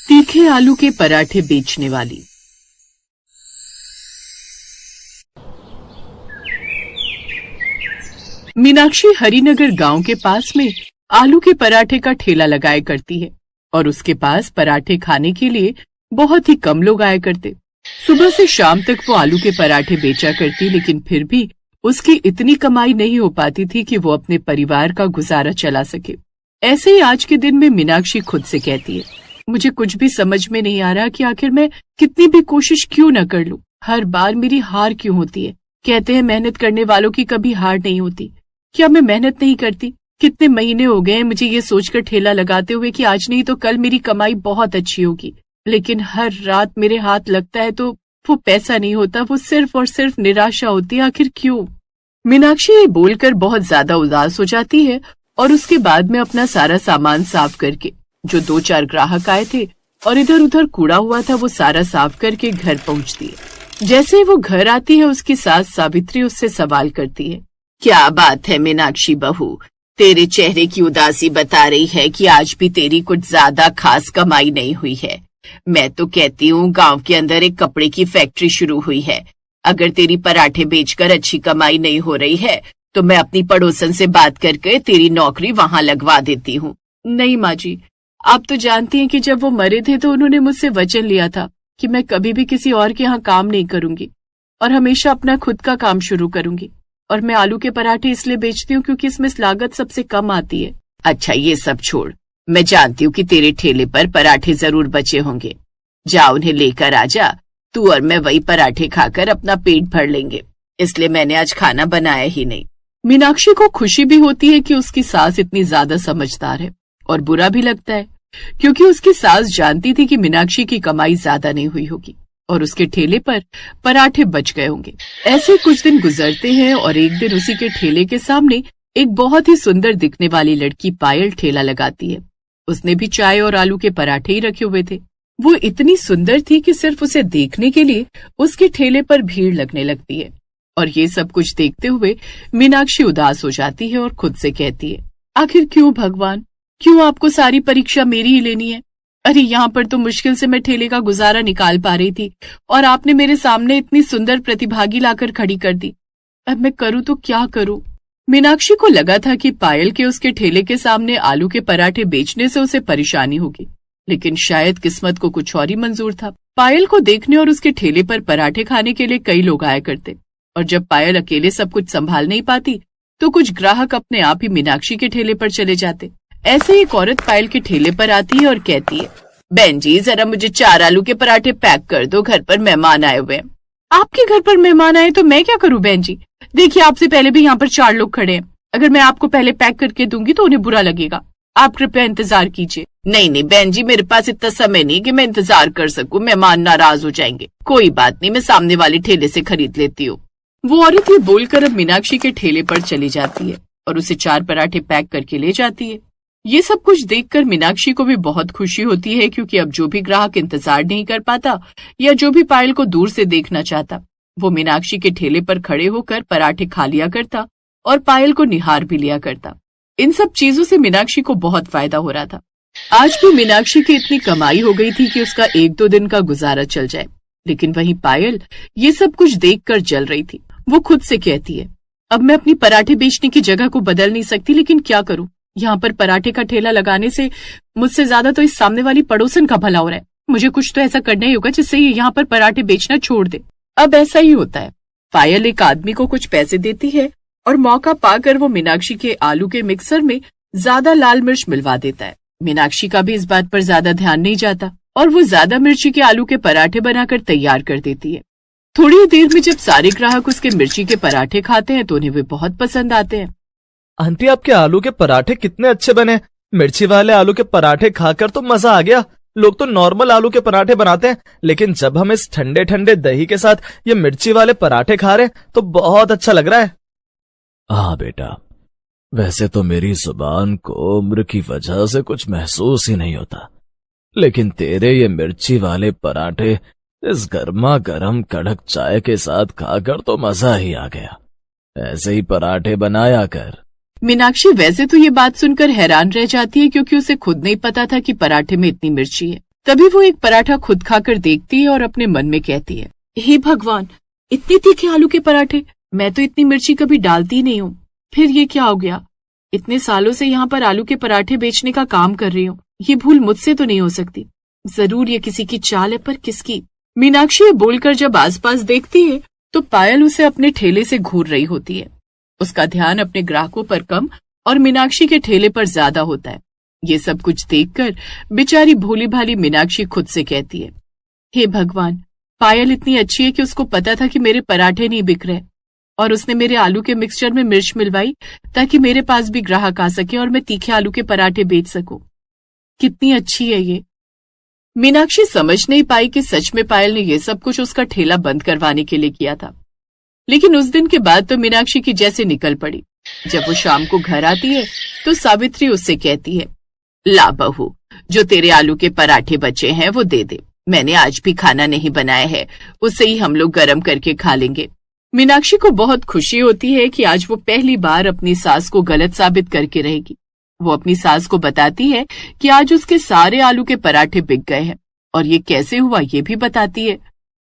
तीखे आलू के पराठे बेचने वाली। मीनाक्षी हरिनगर गांव के पास में आलू के पराठे का ठेला लगाया करती है और उसके पास पराठे खाने के लिए बहुत ही कम लोग आया करते। सुबह से शाम तक वो आलू के पराठे बेचा करती, लेकिन फिर भी उसकी इतनी कमाई नहीं हो पाती थी कि वो अपने परिवार का गुजारा चला सके। ऐसे ही आज के दिन में मीनाक्षी खुद से कहती है, मुझे कुछ भी समझ में नहीं आ रहा कि आखिर मैं कितनी भी कोशिश क्यों न कर लूं, हर बार मेरी हार क्यों होती है। कहते हैं मेहनत करने वालों की कभी हार नहीं होती। क्या मैं मेहनत नहीं करती? कितने महीने हो गए हैं मुझे ये सोचकर ठेला लगाते हुए कि आज नहीं तो कल मेरी कमाई बहुत अच्छी होगी, लेकिन हर रात मेरे हाथ लगता है तो वो पैसा नहीं होता, वो सिर्फ और सिर्फ निराशा होती है। आखिर क्यों? मीनाक्षी ये बोलकर बहुत ज्यादा उदास हो जाती है और उसके बाद में अपना सारा सामान साफ करके, जो 2-4 ग्राहक आए थे और इधर उधर कूड़ा हुआ था, वो सारा साफ करके घर पहुंचती है। जैसे वो घर आती है, उसकी सास सावित्री उससे सवाल करती है, क्या बात है मीनाक्षी बहू, तेरे चेहरे की उदासी बता रही है कि आज भी तेरी कुछ ज्यादा खास कमाई नहीं हुई है। मैं तो कहती हूँ गांव के अंदर एक कपड़े की फैक्ट्री शुरू हुई है। अगर तेरी पराठे बेचकर अच्छी कमाई नहीं हो रही है तो मैं अपनी पड़ोसन से बात करके तेरी नौकरी वहां लगवा देती हूँ। नहीं माँ जी, आप तो जानती हैं कि जब वो मरे थे तो उन्होंने मुझसे वचन लिया था कि मैं कभी भी किसी और के यहाँ काम नहीं करूंगी और हमेशा अपना खुद का काम शुरू करूंगी। और मैं आलू के पराठे इसलिए बेचती हूँ क्योंकि इसमें लागत सबसे कम आती है। अच्छा ये सब छोड़, मैं जानती हूँ कि तेरे ठेले पर पराठे जरूर बचे होंगे, जा उन्हें लेकर आ जा। तू और मैं वही पराठे खाकर अपना पेट भर लेंगे, इसलिए मैंने आज खाना बनाया ही नहीं। मीनाक्षी को खुशी भी होती है कि उसकी सास इतनी ज्यादा समझदार है और बुरा भी लगता है क्योंकि उसकी सास जानती थी कि मीनाक्षी की कमाई ज्यादा नहीं हुई होगी और उसके ठेले पर पराठे बच गए होंगे। ऐसे कुछ दिन गुजरते हैं और एक दिन उसी के ठेले के सामने एक बहुत ही सुंदर दिखने वाली लड़की पायल ठेला लगाती है। उसने भी चाय और आलू के पराठे ही रखे हुए थे। वो इतनी सुंदर थी कि सिर्फ उसे देखने के लिए उसके ठेले पर भीड़ लगने लगती है। और ये सब कुछ देखते हुए मीनाक्षी उदास हो जाती है और खुद से कहती है, आखिर क्यों भगवान, क्यों आपको सारी परीक्षा मेरी ही लेनी है? अरे यहाँ पर तो मुश्किल से मैं ठेले का गुजारा निकाल पा रही थी और आपने मेरे सामने इतनी सुंदर प्रतिभागी लाकर खड़ी कर दी। अब मैं करूँ तो क्या करूँ? मीनाक्षी को लगा था कि पायल के उसके ठेले के सामने आलू के पराठे बेचने से उसे परेशानी होगी, लेकिन शायद किस्मत को कुछ और ही मंजूर था। पायल को देखने और उसके ठेले पर पराठे खाने के लिए कई लोग आया करते और जब पायल अकेले सब कुछ संभाल नहीं पाती तो कुछ ग्राहक अपने आप ही मीनाक्षी के ठेले पर चले जाते। ऐसे ही एक औरत पायल के ठेले पर आती है और कहती है, बहन जी जरा मुझे 4 आलू के पराठे पैक कर दो, घर पर मेहमान आए हुए हैं। आपके घर पर मेहमान आए तो मैं क्या करूं बहन जी? देखिए आपसे पहले भी यहाँ पर 4 लोग खड़े हैं, अगर मैं आपको पहले पैक करके दूंगी तो उन्हें बुरा लगेगा। आप कृपया इंतजार कीजिए। नहीं बहन जी, मेरे पास इतना समय नहीं कि मैं इंतजार कर सकूं, मेहमान नाराज हो जाएंगे। कोई बात नहीं, मैं सामने वाले ठेले से खरीद लेती हूँ। वो औरत ये बोलकर अब मीनाक्षी के ठेले पर चली जाती है और उसे 4 पराठे पैक करके ले जाती है। ये सब कुछ देखकर मीनाक्षी को भी बहुत खुशी होती है क्योंकि अब जो भी ग्राहक इंतजार नहीं कर पाता या जो भी पायल को दूर से देखना चाहता, वो मीनाक्षी के ठेले पर खड़े होकर पराठे खा लिया करता और पायल को निहार भी लिया करता। इन सब चीजों से मीनाक्षी को बहुत फायदा हो रहा था। आज भी मीनाक्षी की इतनी कमाई हो गई थी कि उसका 1-2 दिन का गुजारा चल जाए, लेकिन वहीं पायल ये सब कुछ देखकर जल रही थी। वो खुद से कहती है, अब मैं अपनी पराठे बेचने की जगह को बदल नहीं सकती, लेकिन क्या करूं? यहाँ पर पराठे का ठेला लगाने से मुझसे ज्यादा तो इस सामने वाली पड़ोसन का भला हो रहा है। मुझे कुछ तो ऐसा करना ही होगा जिससे ये यहाँ पर पराठे बेचना छोड़ दे। अब ऐसा ही होता है। पायल एक आदमी को कुछ पैसे देती है और मौका पाकर वो मीनाक्षी के आलू के मिक्सर में ज्यादा लाल मिर्च मिलवा देता है। मीनाक्षी का भी इस बात पर ज्यादा ध्यान नहीं जाता और वो ज्यादा मिर्ची के आलू के पराठे बनाकर तैयार कर देती है। थोड़ी देर में जब सारे ग्राहक उसके मिर्ची के पराठे खाते हैं तो उन्हें वे बहुत पसंद आते हैं। आंटी आपके आलू के पराठे कितने अच्छे बने। मिर्ची वाले आलू के पराठे खाकर तो मजा आ गया। लोग तो नॉर्मल आलू के पराठे बनाते हैं, लेकिन जब हम इस ठंडे ठंडे दही के साथ ये मिर्ची वाले पराठे खा रहे हैं तो बहुत अच्छा लग रहा है। हाँ बेटा, वैसे तो मेरी जुबान को उम्र की वजह से कुछ महसूस ही नहीं होता, लेकिन तेरे ये मिर्ची वाले पराठे इस गर्मा गर्म कड़क चाय के साथ खाकर तो मजा ही आ गया। ऐसे ही पराठे बनाया कर। मीनाक्षी वैसे तो ये बात सुनकर हैरान रह जाती है क्योंकि उसे खुद नहीं पता था कि पराठे में इतनी मिर्ची है। तभी वो एक पराठा खुद खाकर देखती है और अपने मन में कहती है, हे भगवान, इतने तीखे आलू के पराठे! मैं तो इतनी मिर्ची कभी डालती नहीं हूँ। फिर ये क्या हो गया? इतने सालों से यहाँ पर आलू के पराठे बेचने का काम कर रही हूँ। ये भूल मुझसे तो नहीं हो सकती। जरूर ये किसी की चाल है, पर किसकी? मीनाक्षी ये बोलकर जब आसपास देखती है तो पायल उसे अपने ठेले से घूर रही होती है। उसका ध्यान अपने ग्राहकों पर कम और मीनाक्षी के ठेले पर ज्यादा होता है। ये सब कुछ देखकर बेचारी भोली भाली मीनाक्षी खुद से कहती है, हे भगवान, पायल इतनी अच्छी है कि उसको पता था कि मेरे पराठे नहीं बिक रहे और उसने मेरे आलू के मिक्सचर में मिर्च मिलवाई ताकि मेरे पास भी ग्राहक आ सके और मैं तीखे आलू के पराठे बेच सकूं। कितनी अच्छी है ये। मीनाक्षी समझ नहीं पाई कि सच में पायल ने यह सब कुछ उसका ठेला बंद करवाने के लिए किया था। लेकिन उस दिन के बाद तो मीनाक्षी की जैसे निकल पड़ी। जब वो शाम को घर आती है तो सावित्री उससे कहती है, ला बहू, जो तेरे आलू के पराठे बचे हैं वो दे दे। मैंने आज भी खाना नहीं बनाया है, उससे ही हम लोग गरम करके खा लेंगे। मीनाक्षी को बहुत खुशी होती है कि आज वो पहली बार अपनी सास को गलत साबित करके रहेगी। वो अपनी सास को बताती है कि आज उसके सारे आलू के पराठे बिक गए हैं और ये कैसे हुआ ये भी बताती है।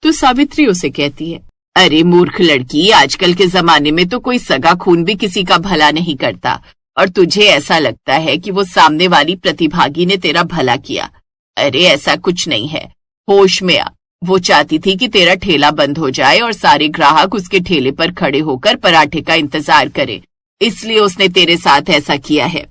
तो सावित्री उसे कहती है, अरे मूर्ख लड़की, आजकल के जमाने में तो कोई सगा खून भी किसी का भला नहीं करता और तुझे ऐसा लगता है कि वो सामने वाली प्रतिभागी ने तेरा भला किया। अरे ऐसा कुछ नहीं है, होश में आ। वो चाहती थी कि तेरा ठेला बंद हो जाए और सारे ग्राहक उसके ठेले पर खड़े होकर पराठे का इंतजार करें, इसलिए उसने तेरे साथ ऐसा किया है।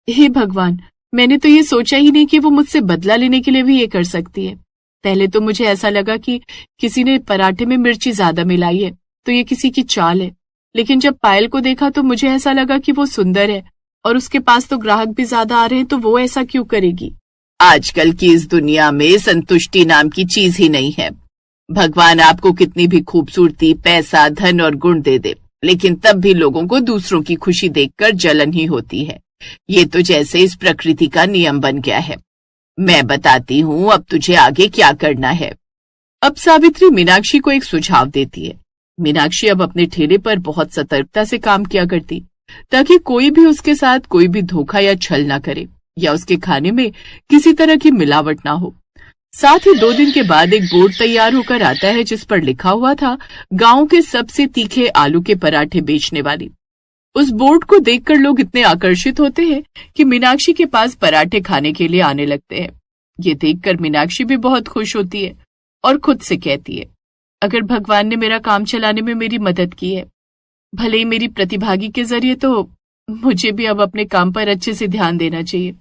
हे भगवान, मैंने तो ये सोचा ही नहीं कि वो मुझसे बदला लेने के लिए भी ये कर सकती है। पहले तो मुझे ऐसा लगा कि किसी ने पराठे में मिर्ची ज्यादा मिलाई है तो ये किसी की चाल है। लेकिन जब पायल को देखा तो मुझे ऐसा लगा कि वो सुंदर है और उसके पास तो ग्राहक भी ज्यादा आ रहे हैं, तो वो ऐसा क्यों करेगी? आजकल की इस दुनिया में संतुष्टि नाम की चीज ही नहीं है। भगवान आपको कितनी भी खूबसूरती, पैसा, धन और गुण दे दे, लेकिन तब भी लोगों को दूसरों की खुशी देखकर जलन ही होती है। ये तो जैसे इस प्रकृति का नियम बन गया है। मैं बताती हूँ अब तुझे आगे क्या करना है। अब सावित्री मीनाक्षी को एक सुझाव देती है। मीनाक्षी अब अपने ठेले पर बहुत सतर्कता से काम किया करती ताकि कोई भी उसके साथ कोई भी धोखा या छल ना करे या उसके खाने में किसी तरह की मिलावट ना हो। साथ ही 2 दिन के बाद एक बोर्ड तैयार होकर आता है जिस पर लिखा हुआ था, गांव के सबसे तीखे आलू के पराठे बेचने वाली। उस बोर्ड को देखकर लोग इतने आकर्षित होते हैं कि मीनाक्षी के पास पराठे खाने के लिए आने लगते हैं। ये देखकर मीनाक्षी भी बहुत खुश होती है और खुद से कहती है, अगर भगवान ने मेरा काम चलाने में मेरी मदद की है, भले ही मेरी प्रतिभागी के जरिए, तो मुझे भी अब अपने काम पर अच्छे से ध्यान देना चाहिए।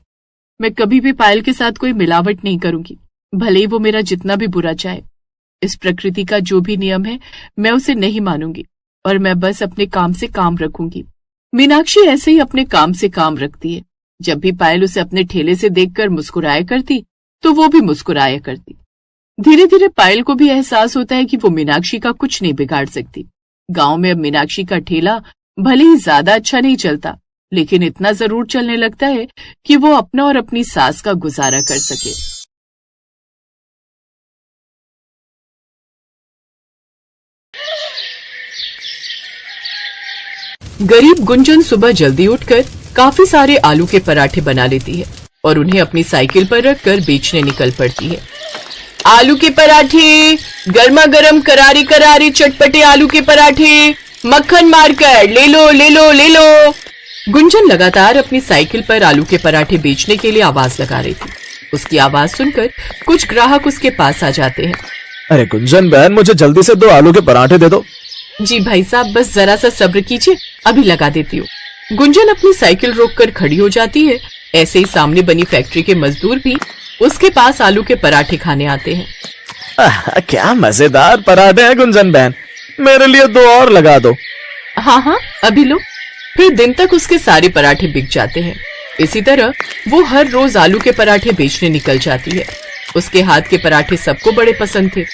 मैं कभी भी पायल के साथ कोई मिलावट नहीं करूंगी, भले ही वो मेरा जितना भी बुरा चाहे। इस प्रकृति का जो भी नियम है मैं उसे नहीं मानूंगी और मैं बस अपने काम से काम रखूंगी। मीनाक्षी ऐसे ही अपने काम से काम रखती है। जब भी पायल उसे अपने ठेले से देखकर मुस्कुराया करती तो वो भी मुस्कुराया करती। धीरे धीरे पायल को भी एहसास होता है कि वो मीनाक्षी का कुछ नहीं बिगाड़ सकती। गांव में अब मीनाक्षी का ठेला भले ही ज्यादा अच्छा नहीं चलता, लेकिन इतना जरूर चलने लगता है कि वो अपना और अपनी सास का गुजारा कर सके। गरीब गुंजन सुबह जल्दी उठकर काफी सारे आलू के पराठे बना लेती है और उन्हें अपनी साइकिल पर रखकर बेचने निकल पड़ती है। आलू के पराठे, गर्मा गर्म करारी करारी चटपटे आलू के पराठे, मक्खन मारकर ले लो ले लो ले लो। गुंजन लगातार अपनी साइकिल पर आलू के पराठे बेचने के लिए आवाज लगा रही थी। उसकी आवाज सुनकर कुछ ग्राहक उसके पास आ जाते हैं। अरे गुंजन बहन, मुझे जल्दी से 2 आलू के पराठे दे दो। जी भाई साहब, बस जरा सा सब्र कीजिए, अभी लगा देती हूँ। गुंजन अपनी साइकिल रोककर खड़ी हो जाती है। ऐसे ही सामने बनी फैक्ट्री के मजदूर भी उसके पास आलू के पराठे खाने आते हैं। क्या मजेदार पराठे हैं गुंजन बहन, मेरे लिए 2 और लगा दो। हाँ हाँ, अभी लो। फिर दिन तक उसके सारे पराठे बिक जाते हैं। इसी तरह वो हर रोज आलू के पराठे बेचने निकल जाती है। उसके हाथ के पराठे सबको बड़े पसंद थे।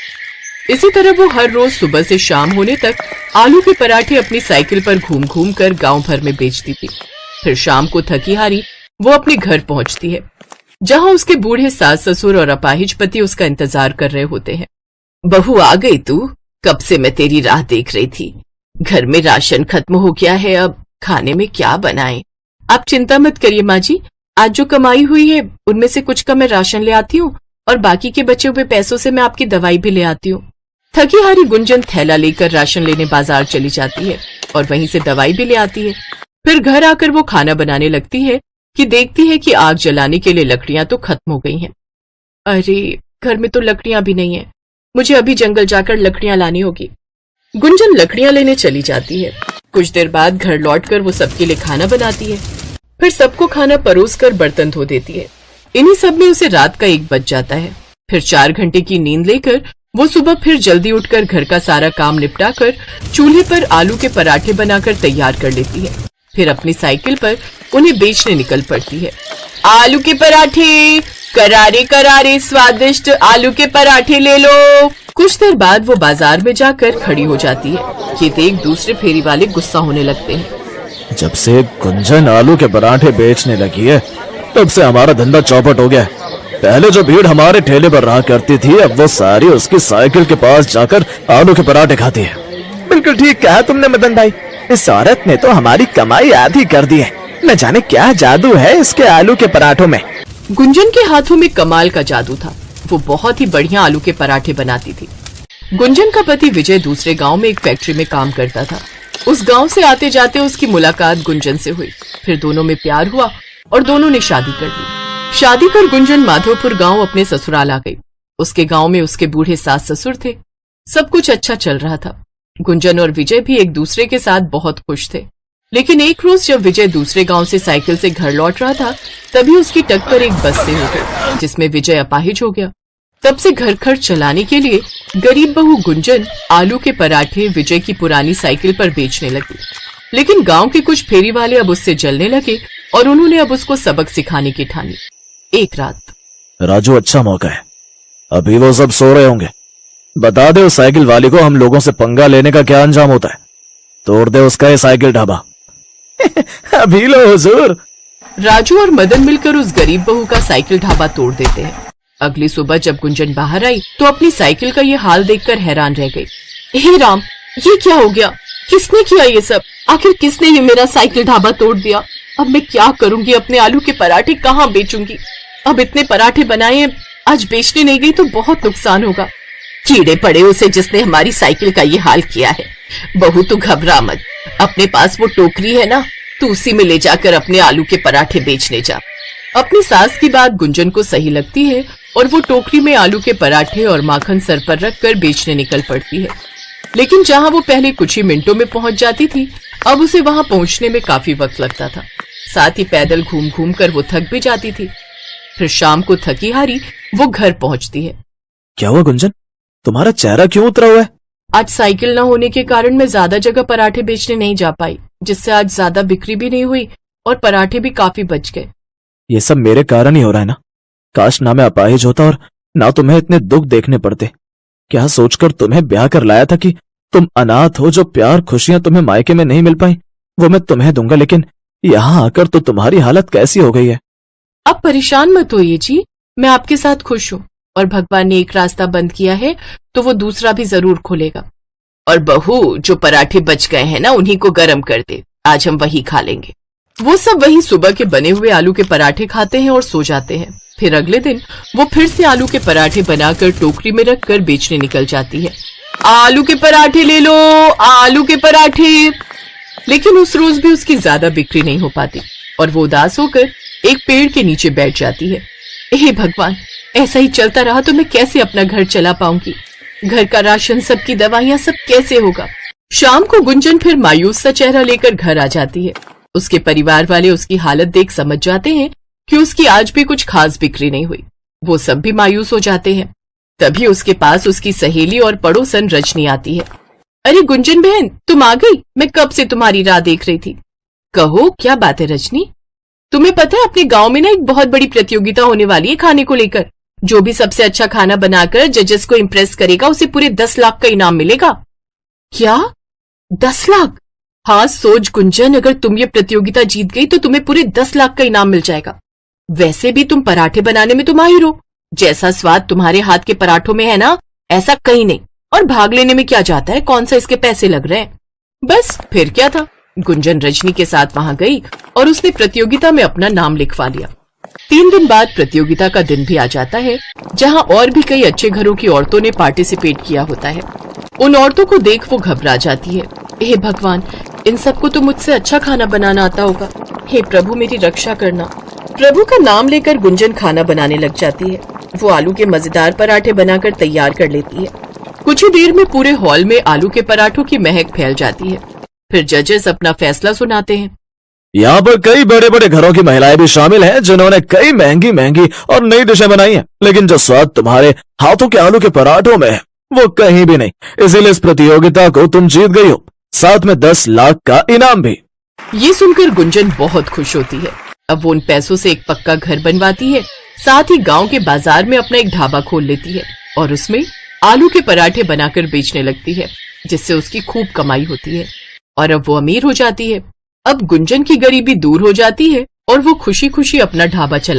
इसी तरह वो हर रोज सुबह से शाम होने तक आलू के पराठे अपनी साइकिल पर घूम घूम कर गांव भर में बेचती थी। फिर शाम को थकी हारी वो अपने घर पहुंचती है, जहां उसके बूढ़े सास ससुर और अपाहिज पति उसका इंतजार कर रहे होते हैं। बहू आ गई तू? कब से मैं तेरी राह देख रही थी। घर में राशन खत्म हो गया है, अब खाने में क्या बनाएं? आप चिंता मत करिए माँ जी, आज जो कमाई हुई है उनमें से कुछ का मैं राशन ले आती हूँ और बाकी के बचे हुए पैसों से मैं आपकी दवाई भी ले आती हूँ। थकी हारी गुंजन थैला लेकर राशन लेने बाजार चली जाती है और वहीं से दवाई भी ले आती है। फिर घर आकर वो खाना बनाने लगती है कि देखती है कि आग जलाने के लिए लकड़ियां तो खत्म हो गई हैं। अरे घर में तो लकड़ियां भी नहीं है, मुझे अभी जंगल जाकर लकड़ियां लानी होगी। गुंजन लकड़ियां लेने चली जाती है। कुछ देर बाद घर लौटकर वो सबके लिए खाना बनाती है, फिर सबको खाना परोस कर बर्तन धो देती है। इन्हीं सब में उसे रात का 1 बज जाता है। फिर 4 घंटे की नींद लेकर वो सुबह फिर जल्दी उठकर घर का सारा काम निपटाकर चूल्हे पर आलू के पराठे बनाकर तैयार कर लेती है। फिर अपनी साइकिल पर उन्हें बेचने निकल पड़ती है। आलू के पराठे, करारे करारे स्वादिष्ट आलू के पराठे ले लो। कुछ देर बाद वो बाजार में जाकर खड़ी हो जाती है। ये देख दूसरे फेरी वाले गुस्सा होने लगते हैं। जब से गुंजन आलू के पराठे बेचने लगी है तब से हमारा धंधा चौपट हो गया। पहले जो भीड़ हमारे ठेले पर रहा करती थी अब वो सारी उसकी साइकिल के पास जाकर आलू के पराठे खाती है। बिल्कुल ठीक कहा तुमने मदन भाई, इस औरत ने तो हमारी कमाई आधी कर दी है। न जाने क्या जादू है इसके आलू के पराठों में। गुंजन के हाथों में कमाल का जादू था। वो बहुत ही बढ़िया आलू के पराठे बनाती थी। गुंजन का पति विजय दूसरे गांव में एक फैक्ट्री में काम करता था। उस गांव से आते जाते उसकी मुलाकात गुंजन से हुई। फिर दोनों में प्यार हुआ और दोनों ने शादी कर ली। शादी कर गुंजन माधोपुर गांव अपने ससुराल आ गई। उसके गांव में उसके बूढ़े सास ससुर थे। सब कुछ अच्छा चल रहा था। गुंजन और विजय भी एक दूसरे के साथ बहुत खुश थे। लेकिन एक रोज जब विजय दूसरे गांव से साइकिल से घर लौट रहा था तभी उसकी टक्कर एक बस से हो गई, जिसमें विजय अपाहिज हो गया। तब से घर खर्च चलाने के लिए गरीब बहू गुंजन आलू के पराठे विजय की पुरानी साइकिल पर बेचने लगी। लेकिन गांव के कुछ फेरी वाले अब उससे जलने लगे और उन्होंने अब उसको सबक सिखाने की ठानी। एक रात, राजू अच्छा मौका है, अभी वो सब सो रहे होंगे। बता दे उस साइकिल वाली को हम लोगों से पंगा लेने का क्या अंजाम होता है। तोड़ दे उसका ये साइकिल ढाबा। अभी लो हुजूर। राजू और मदन मिलकर उस गरीब बहू का साइकिल ढाबा तोड़ देते हैं। अगली सुबह जब गुंजन बाहर आई तो अपनी साइकिल का ये हाल देखकर हैरान रह गई। हे राम, ये क्या हो गया? किसने किया ये सब? आखिर किसने ये मेरा साइकिल ढाबा तोड़ दिया? अब मैं क्या करूंगी? अपने आलू के पराठे कहाँ बेचूंगी? अब इतने पराठे बनाए, आज बेचने नहीं गई तो बहुत नुकसान होगा। कीड़े पड़े उसे जिसने हमारी साइकिल का ये हाल किया है। बहू तू घबरा मत, अपने पास वो टोकरी है ना, तू उसी में ले जाकर अपने आलू के पराठे बेचने जा। अपनी सास की बात गुंजन को सही लगती है और वो टोकरी में आलू के पराठे और माखन सर पर रखकर बेचने निकल पड़ती है। लेकिन जहां वो पहले कुछ ही मिनटों में पहुंच जाती थी, अब उसे वहां पहुंचने में काफी वक्त लगता था। साथ ही पैदल घूम घूम कर वो थक भी जाती थी। फिर शाम को थकी हारी वो घर पहुंचती है। क्या हुआ गुंजन, तुम्हारा चेहरा क्यों उतरा हुआ है? आज साइकिल न होने के कारण मैं ज्यादा जगह पराठे बेचने नहीं जा पाई, जिससे आज ज्यादा बिक्री भी नहीं हुई और पराठे भी काफी बच गए। ये सब मेरे कारण ही हो रहा है ना। काश ना मैं अपाहिज होता और ना तुम्हें इतने दुख देखने पड़ते। क्या सोचकर तुम्हें ब्याह कर लाया था कि तुम अनाथ हो, जो प्यार खुशियां तुम्हें मायके में नहीं मिल पाई वो मैं तुम्हें दूंगा। लेकिन यहाँ आकर तो तुम्हारी हालत कैसी हो गई है। अब परेशान मत होइए जी, मैं आपके साथ खुश हूँ और भगवान ने एक रास्ता बंद किया है तो वो दूसरा भी जरूर खोलेगा। और बहू, जो पराठे बच गए हैं ना, उन्हीं को गरम कर दे, आज हम वही खा लेंगे। वो सब वही सुबह के बने हुए आलू के पराठे खाते हैं और सो जाते हैं। फिर अगले दिन वो फिर से आलू के पराठे बनाकर टोकरी में रखकर बेचने निकल जाती है। आलू के पराठे ले लो, आलू के पराठे। लेकिन उस रोज भी उसकी ज्यादा बिक्री नहीं हो पाती और वो उदास होकर एक पेड़ के नीचे बैठ जाती है। हे भगवान, ऐसा ही चलता रहा तो मैं कैसे अपना घर चला पाऊंगी? घर का राशन, सबकी दवाइयां, सब कैसे होगा? शाम को गुंजन फिर मायूस सा चेहरा लेकर घर आ जाती है। उसके परिवार वाले उसकी हालत देख समझ जाते हैं कि उसकी आज भी कुछ खास बिक्री नहीं हुई। वो सब भी मायूस हो जाते हैं। तभी उसके पास उसकी सहेली और पड़ोसन रजनी आती है। अरे गुंजन बहन, तुम आ गई? मैं कब से तुम्हारी राह देख रही थी। कहो, क्या बात है रजनी? तुम्हें पता है अपने गांव में ना एक बहुत बड़ी प्रतियोगिता होने वाली है खाने को लेकर। जो भी सबसे अच्छा खाना बनाकर जजेस को इम्प्रेस करेगा उसे पूरे 10 लाख का इनाम मिलेगा। क्या 10 लाख? हाँ सोच गुंजन, अगर तुम ये प्रतियोगिता जीत गई तो तुम्हें पूरे 10 लाख का इनाम मिल जाएगा। वैसे भी तुम पराठे बनाने में तो माहिर हो। जैसा स्वाद तुम्हारे हाथ के पराठों में है ना, ऐसा कहीं नहीं। और भाग लेने में क्या जाता है, कौन सा इसके पैसे लग रहे हैं। बस फिर क्या था, गुंजन रजनी के साथ वहां गई और उसने प्रतियोगिता में अपना नाम लिखवा लिया। 3 दिन बाद प्रतियोगिता का दिन भी आ जाता है, जहां और भी कई अच्छे घरों की औरतों ने पार्टिसिपेट किया होता है। उन औरतों को देख वो घबरा जाती है। हे भगवान, इन सबको तो मुझसे अच्छा खाना बनाना आता होगा। हे प्रभु, मेरी रक्षा करना। प्रभु का नाम लेकर गुंजन खाना बनाने लग जाती है। वो आलू के मजेदार पराठे बनाकर तैयार कर लेती है। कुछ ही देर में पूरे हॉल में आलू के पराठों की महक फैल जाती है। फिर जजेस अपना फैसला सुनाते हैं। यहाँ पर कई बड़े बड़े घरों की महिलाएं भी शामिल हैं जिन्होंने कई महंगी महंगी और नई डिशें बनाई हैं, लेकिन जो स्वाद तुम्हारे हाथों के आलू के पराठों में है वो कहीं भी नहीं। इसीलिए इस प्रतियोगिता को तुम जीत गई हो, साथ में 10 लाख का इनाम भी। ये सुनकर गुंजन बहुत खुश होती है। अब वो उन पैसों से एक पक्का घर बनवाती है, साथ ही गांव के बाजार में अपना एक ढाबा खोल लेती है और उसमें आलू के पराठे बनाकर बेचने लगती है, जिससे उसकी खूब कमाई होती है और अब वो अमीर हो जाती है। अब गुंजन की गरीबी दूर हो जाती है और वो खुशी खुशी अपना ढाबा चला